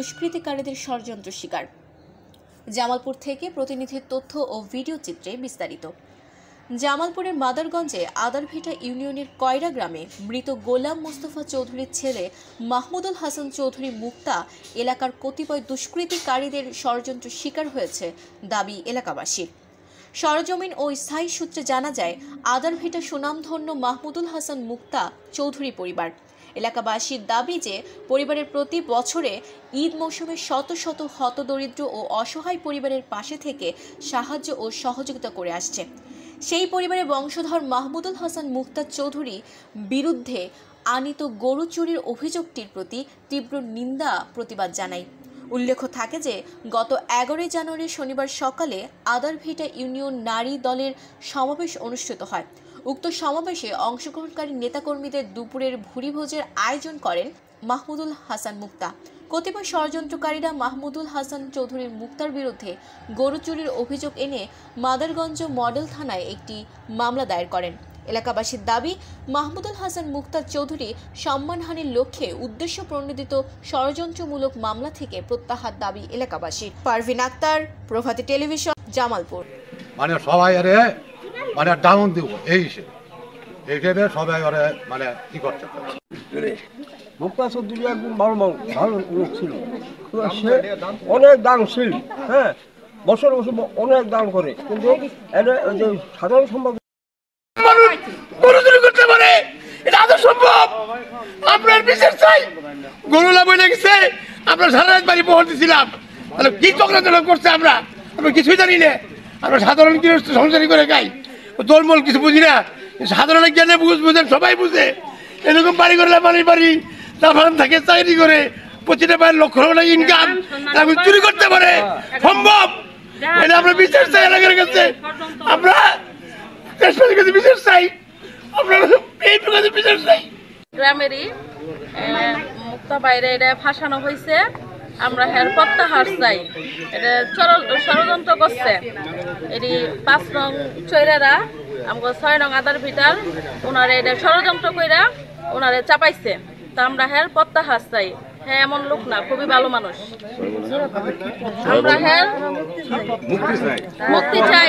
দুষ্কৃতিকারীদের ষড়যন্ত্র শিকার। জামালপুর থেকে প্রতিনিধির তথ্য ও ভিডিও চিত্রে বিস্তারিত। জামালপুরের মাদারগঞ্জে আদারভিটা ইউনিয়নের কয়রা গ্রামে মৃত গোলাম মোস্তফা চৌধুরীর ছেলে মাহমুদুল হাসান চৌধুরী মুক্তা এলাকার কতিপয় দুষ্কৃতিকারীদের ষড়যন্ত্র শিকার হয়েছে দাবি এলাকাবাসীর। সরজমিন ও স্থায়ী সূত্রে জানা যায়, আদারভিটা সুনামধন্য মাহমুদুল হাসান মুক্তা চৌধুরী পরিবার। এলাকাবাসীর দাবি যে পরিবারের প্রতি বছরে ঈদ মৌসুমে শত শত হতদরিদ্র ও অসহায় পরিবারের পাশে থেকে সাহায্য ও সহযোগিতা করে আসছে। সেই পরিবারের বংশধর মাহমুদুল হাসান মুক্তা চৌধুরী বিরুদ্ধে আনিত গরু চুরির অভিযোগটির প্রতি তীব্র নিন্দা প্রতিবাদ জানায়। উল্লেখ্য থাকে যে গত 11 জানুয়ারি শনিবার সকালে আদারভিটা ইউনিয়ন নারী দলের সমাবেশ অনুষ্ঠিত হয়। উক্ত সমাবেশে অংশগ্রহণকারী নেতাকর্মীদের দুপুরের ভুরিভোজের আয়োজন করেন মাহমুদুল হাসান মুক্তা। কতিপয় ষড়যন্ত্রকারীরা মাহমুদুল হাসান চৌধুরীর মুক্তার বিরুদ্ধে গরু চুরির অভিযোগ এনে মাদারগঞ্জ মডেল থানায় একটি মামলা দায়ের করেন। এলাকাবাসীর দাবি, মাহমুদুল হাসান মুক্তা চৌধুরী সম্মানহানির লক্ষ্যে উদ্দেশ্য প্রণোদিত ষড়যন্ত্রমূলক মামলা থেকে প্রত্যাহার দাবি এলাকাবাসীর। পারভিন আক্তার, প্রভাতী টেলিভিশন, জামালপুর। মানে সবাই আরে মানে ডাউন দিব এই হিসেবে সবাই আরে মানে কি করছে। মুক্তা চৌধুরী একদম ভালো লোক ছিল, সে অনেক দানশীল, হ্যাঁ, বছর বছর অনেক দান করে, কিন্তু ওই যে সাধারণ সম্ভব করতে পারে এটা আদৌ সম্ভব? আপনার বিচার চাই। গরু লাভ হয়ে গেছে, আমরা সারা রাত বাড়ি পৌঁছ দিছিলাম, তাহলে কি চক্রান্ত করছে আমরা কিছুই জানি না। আমরা সাধারণ গৃহস্থ সংসারী করে খাই, দলমল কিছু বুঝি না। সাধারণ জ্ঞানে বুঝেন, সবাই বুঝে। এরকম বাড়ি করলে বাড়ি দাফান থাকে, চাকরি করে প্রতিটা বাড়ির লক্ষ লক্ষ ইনকাম চুরি করতে পারে সম্ভব? এটা আমরা বিচার চাই এলাকার কাছে, আমরা বিচার চাই, আমরা এই প্রকারের বিচার চাই। গ্রামেরই মুক্তা বাইরে এটা ফাঁসানো হয়েছে, আমরা হের প্রত্যাহার চাই। এটা ষড়যন্ত্র করছে এটি 5 নং চৈরারা আমাকে 6 নং আদারভিটার ওনারে এটা ষড়যন্ত্র কইরা ওনারে চাপাইছে। তা আমরা হের প্রত্যাহার চাই। হ্যাঁ, এমন লোক না, খুবই ভালো মানুষ। আমরা হের মুক্তি চাই।